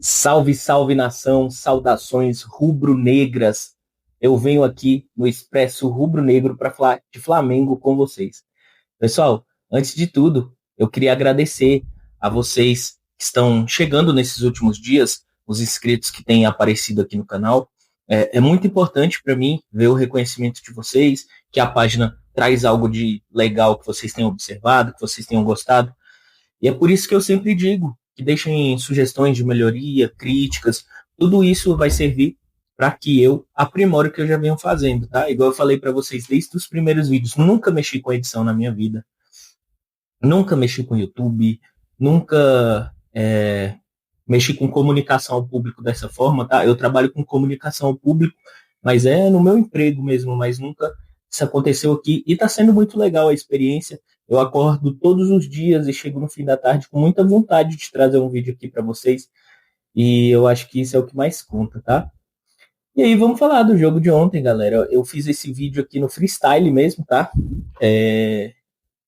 Salve, salve nação, saudações rubro-negras. Eu venho aqui no Expresso Rubro-Negro para falar de Flamengo com vocês. Pessoal, antes de tudo, eu queria agradecer a vocês que estão chegando nesses últimos dias, os inscritos que têm aparecido aqui no canal. É muito importante para mim ver o reconhecimento de vocês, que a página traz algo de legal que vocês tenham observado, que vocês tenham gostado. E é por isso que eu sempre digo que deixem sugestões de melhoria, críticas, tudo isso vai servir para que eu aprimore o que eu já venho fazendo, tá? Igual eu falei para vocês desde os primeiros vídeos, nunca mexi com edição na minha vida, nunca mexi com YouTube, nunca mexi com comunicação ao público dessa forma, tá? Eu trabalho com comunicação ao público, mas é no meu emprego mesmo, mas nunca isso aconteceu aqui e tá sendo muito legal a experiência. Eu acordo todos os dias e chego no fim da tarde com muita vontade de trazer um vídeo aqui para vocês e eu acho que isso é o que mais conta, tá? E aí, vamos falar do jogo de ontem, galera. Eu fiz esse vídeo aqui no freestyle mesmo, tá?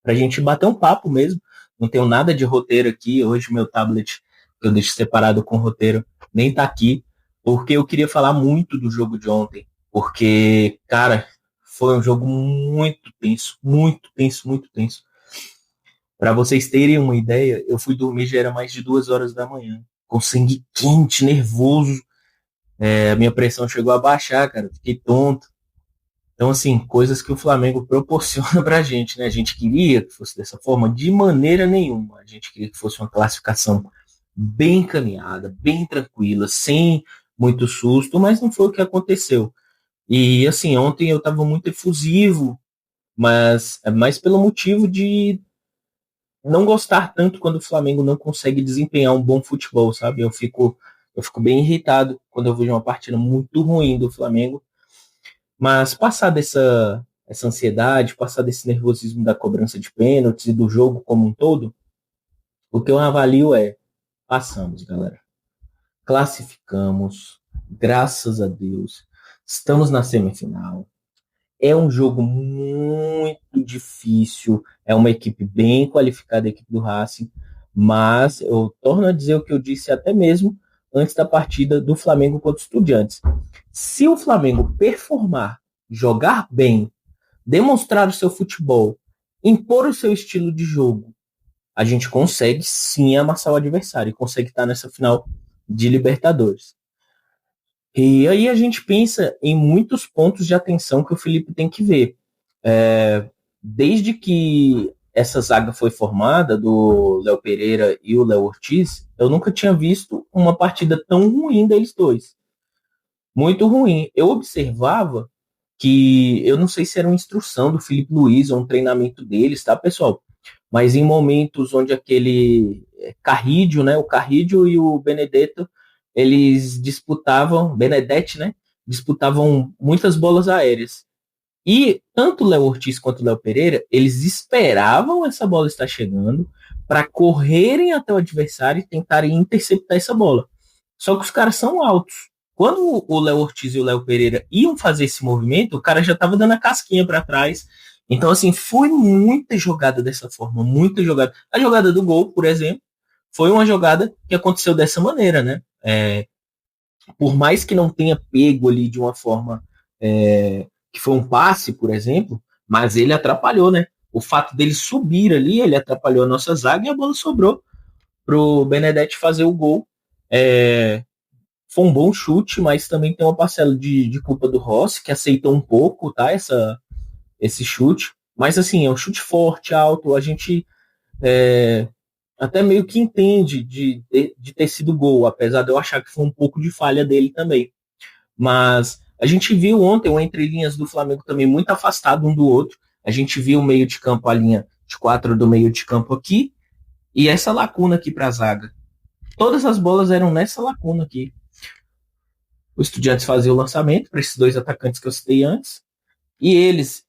Pra gente bater um papo mesmo. Não tenho nada de roteiro aqui. Hoje meu tablet que eu deixo separado com roteiro nem tá aqui, porque eu queria falar muito do jogo de ontem. Porque, cara, foi um jogo muito tenso, muito tenso, muito tenso. Para vocês terem uma ideia, eu fui dormir já era mais de 2 horas da manhã, com sangue quente, nervoso. A minha pressão chegou a baixar, cara. Fiquei tonto. Então, assim, coisas que o Flamengo proporciona pra gente, né? A gente queria que fosse dessa forma, de maneira nenhuma. A gente queria que fosse uma classificação bem encaminhada, bem tranquila, sem muito susto, mas não foi o que aconteceu. E, assim, ontem eu tava muito efusivo, mas é mais pelo motivo de não gostar tanto quando o Flamengo não consegue desempenhar um bom futebol, sabe? Eu fico bem irritado quando eu vejo uma partida muito ruim do Flamengo. Mas passar essa ansiedade, passar desse nervosismo da cobrança de pênaltis e do jogo como um todo, o que eu avalio é: passamos, galera. Classificamos, graças a Deus. Estamos na semifinal. É um jogo muito difícil. É uma equipe bem qualificada, a equipe do Racing. Mas eu torno a dizer o que eu disse até mesmo antes da partida do Flamengo contra o Estudiantes. Se o Flamengo performar, jogar bem, demonstrar o seu futebol, impor o seu estilo de jogo, a gente consegue sim amassar o adversário e consegue estar nessa final de Libertadores. E aí a gente pensa em muitos pontos de atenção que o Felipe tem que ver. Desde que essa zaga foi formada, do Léo Pereira e o Léo Ortiz, eu nunca tinha visto uma partida tão ruim deles dois. Muito ruim. Eu observava que, eu não sei se era uma instrução do Felipe Luiz ou um treinamento deles, tá, pessoal? Mas em momentos onde aquele Carrídio, né, o Carrídio e o Benedetto, eles disputavam, Benedetti, né, disputavam muitas bolas aéreas. E tanto o Léo Ortiz quanto o Léo Pereira, eles esperavam essa bola estar chegando para correrem até o adversário e tentarem interceptar essa bola. Só que os caras são altos. Quando o Léo Ortiz e o Léo Pereira iam fazer esse movimento, o cara já estava dando a casquinha para trás. Então, assim, foi muita jogada dessa forma, muita jogada. A jogada do gol, por exemplo, foi uma jogada que aconteceu dessa maneira, né? Por mais que não tenha pego ali de uma forma que foi um passe, por exemplo, mas ele atrapalhou, né? O fato dele subir ali, ele atrapalhou a nossa zaga e a bola sobrou pro Benedetti fazer o gol. Foi um bom chute, mas também tem uma parcela de culpa do Rossi, que aceitou um pouco, tá? Esse chute. Mas assim, é um chute forte, alto. A gente até meio que entende de ter sido gol, apesar de eu achar que foi um pouco de falha dele também. Mas a gente viu ontem o entrelinhas do Flamengo também muito afastado um do outro. A gente viu o meio de campo, a linha de 4 do meio de campo aqui, e essa lacuna aqui para a zaga. Todas as bolas eram nessa lacuna aqui. O Estudiantes fazia o lançamento para esses dois atacantes que eu citei antes, e eles,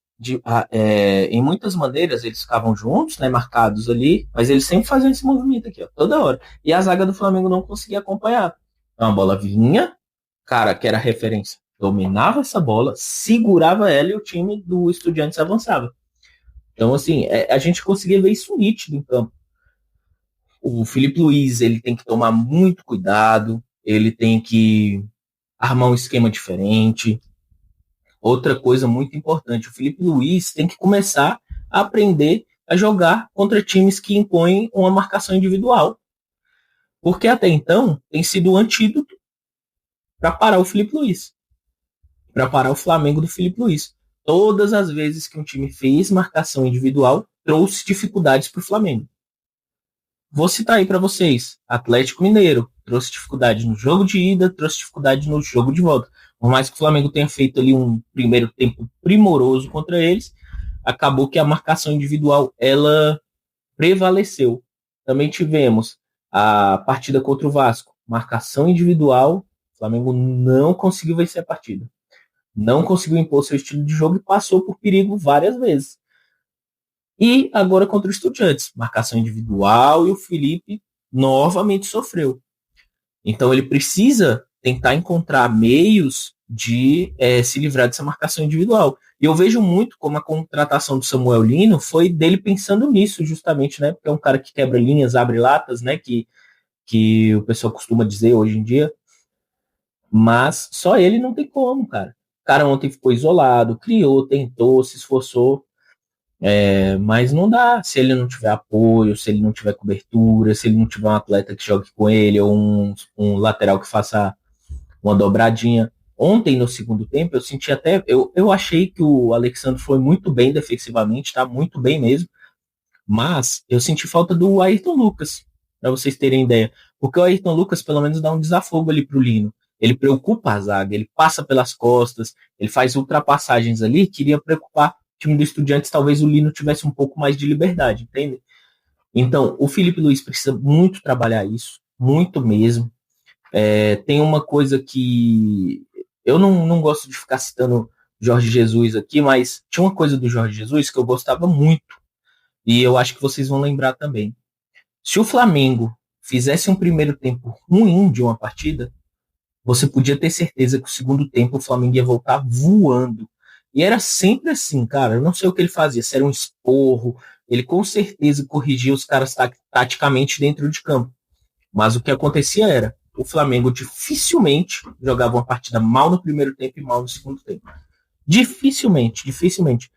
em muitas maneiras, eles ficavam juntos, né, marcados ali, mas eles sempre faziam esse movimento aqui, ó, toda hora. E a zaga do Flamengo não conseguia acompanhar. Então a bola vinha, cara, que era referência, dominava essa bola, segurava ela e o time do Estudiantes avançava. Então, assim, a gente conseguia ver isso nítido em campo. O Felipe Luiz, ele tem que tomar muito cuidado. ele tem que armar um esquema diferente. Outra coisa muito importante, o Felipe Luiz tem que começar a aprender a jogar contra times que impõem uma marcação individual. Porque até então tem sido o antídoto para parar o Felipe Luiz, para parar o Flamengo do Felipe Luiz. Todas as vezes que um time fez marcação individual, trouxe dificuldades para o Flamengo. Vou citar aí para vocês: Atlético Mineiro trouxe dificuldade no jogo de ida, trouxe dificuldade no jogo de volta. Por mais que o Flamengo tenha feito ali um primeiro tempo primoroso contra eles, acabou que a marcação individual ela prevaleceu. Também tivemos a partida contra o Vasco, marcação individual, o Flamengo não conseguiu vencer a partida. Não conseguiu impor seu estilo de jogo e passou por perigo várias vezes. E agora contra o Estudiantes, marcação individual e o Felipe novamente sofreu. Então ele precisa tentar encontrar meios de se livrar dessa marcação individual. E eu vejo muito como a contratação do Samuel Lino foi dele pensando nisso, justamente, né? Porque é um cara que quebra linhas, abre latas, né? Que o pessoal costuma dizer hoje em dia. Mas só ele não tem como, cara. O cara ontem ficou isolado, criou, tentou, se esforçou. Mas não dá se ele não tiver apoio, se ele não tiver cobertura, se ele não tiver um atleta que jogue com ele, ou um lateral que faça uma dobradinha. Ontem, no segundo tempo, eu senti até. Eu achei que o Alexandre foi muito bem defensivamente, tá? Muito bem mesmo. Mas eu senti falta do Ayrton Lucas, para vocês terem ideia. Porque o Ayrton Lucas, pelo menos, dá um desafogo ali pro Lino. Ele preocupa a zaga, ele passa pelas costas, ele faz ultrapassagens ali, queria preocupar o time do Estudiantes, talvez o Lino tivesse um pouco mais de liberdade, entende? Então, o Felipe Luiz precisa muito trabalhar isso, muito mesmo. Tem uma coisa que eu não gosto de ficar citando Jorge Jesus aqui, mas tinha uma coisa do Jorge Jesus que eu gostava muito, e eu acho que vocês vão lembrar também. Se o Flamengo fizesse um primeiro tempo ruim de uma partida, você podia ter certeza que o segundo tempo o Flamengo ia voltar voando. E era sempre assim, cara. Eu não sei o que ele fazia, se era um esporro. Ele com certeza corrigia os caras taticamente dentro de campo. Mas o que acontecia era, o Flamengo dificilmente jogava uma partida mal no primeiro tempo e mal no segundo tempo. Dificilmente, dificilmente.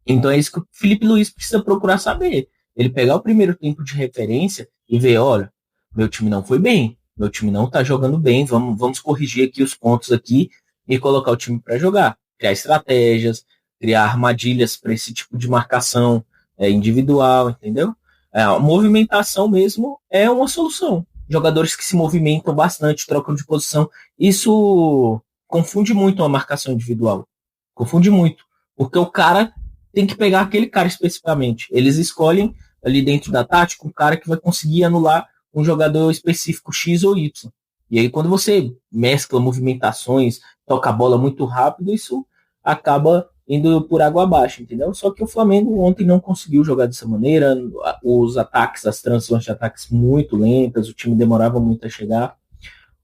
Então é isso que o Felipe Luiz precisa procurar saber. Ele pegar o primeiro tempo de referência e ver, olha, meu time não foi bem, meu time não tá jogando bem, vamos corrigir aqui os pontos aqui e colocar o time para jogar. Criar estratégias, criar armadilhas para esse tipo de marcação individual, entendeu? A movimentação mesmo é uma solução. Jogadores que se movimentam bastante, trocam de posição, isso confunde muito a marcação individual. Confunde muito. Porque o cara tem que pegar aquele cara especificamente. Eles escolhem ali dentro da tática um cara que vai conseguir anular um jogador específico X ou Y. E aí quando você mescla movimentações, toca a bola muito rápido, isso acaba indo por água abaixo, entendeu? Só que o Flamengo ontem não conseguiu jogar dessa maneira, os ataques, as transições de ataques muito lentas, o time demorava muito a chegar.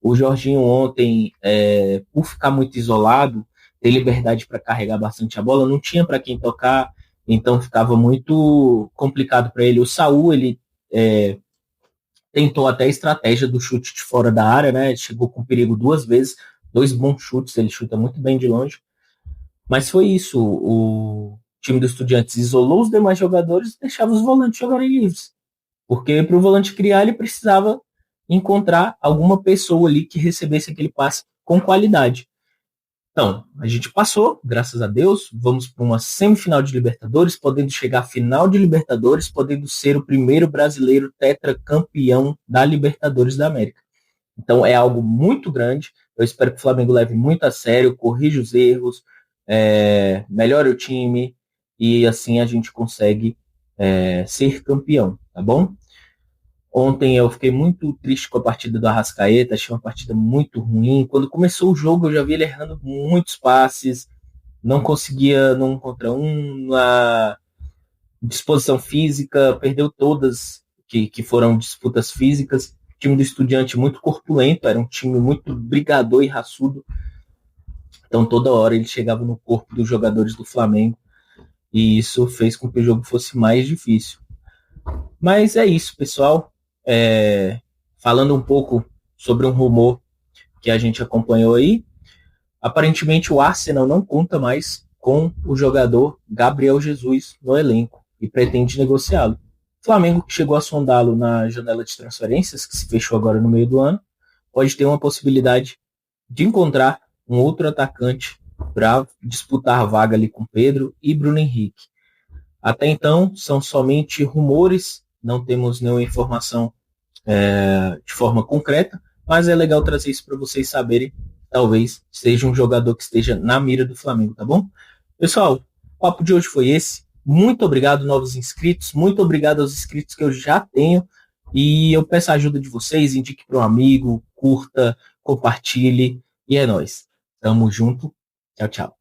O Jorginho ontem, por ficar muito isolado, ter liberdade para carregar bastante a bola, não tinha para quem tocar, então ficava muito complicado para ele. O Saul, ele tentou até a estratégia do chute de fora da área, né? Chegou com perigo 2 vezes, 2 bons chutes, ele chuta muito bem de longe. Mas foi isso, o time do Estudiantes isolou os demais jogadores e deixava os volantes jogarem livres. Porque para o volante criar, ele precisava encontrar alguma pessoa ali que recebesse aquele passe com qualidade. Então, a gente passou, graças a Deus, vamos para uma semifinal de Libertadores, podendo chegar à final de Libertadores, podendo ser o primeiro brasileiro tetracampeão da Libertadores da América. Então, é algo muito grande. Eu espero que o Flamengo leve muito a sério, corrija os erros, melhore o time e assim a gente consegue ser campeão, tá bom? Ontem eu fiquei muito triste com a partida do Arrascaeta, achei uma partida muito ruim. Quando começou o jogo, eu já vi ele errando muitos passes, não conseguia num contra um, a disposição física, perdeu todas que foram disputas físicas. O time do Estudiante muito corpulento, era um time muito brigador e raçudo. Então toda hora ele chegava no corpo dos jogadores do Flamengo e isso fez com que o jogo fosse mais difícil. Mas é isso, pessoal. Falando um pouco sobre um rumor que a gente acompanhou aí. Aparentemente o Arsenal não conta mais com o jogador Gabriel Jesus no elenco e pretende negociá-lo. O Flamengo, que chegou a sondá-lo na janela de transferências, que se fechou agora no meio do ano, pode ter uma possibilidade de encontrar um outro atacante para disputar a vaga ali com Pedro e Bruno Henrique. Até então, são somente rumores, não temos nenhuma informação de forma concreta, mas é legal trazer isso para vocês saberem. Talvez seja um jogador que esteja na mira do Flamengo, tá bom? Pessoal, o papo de hoje foi esse. Muito obrigado, novos inscritos. Muito obrigado aos inscritos que eu já tenho. E eu peço a ajuda de vocês. Indique para um amigo, curta, compartilhe. E é nóis. Tamo junto. Tchau, tchau.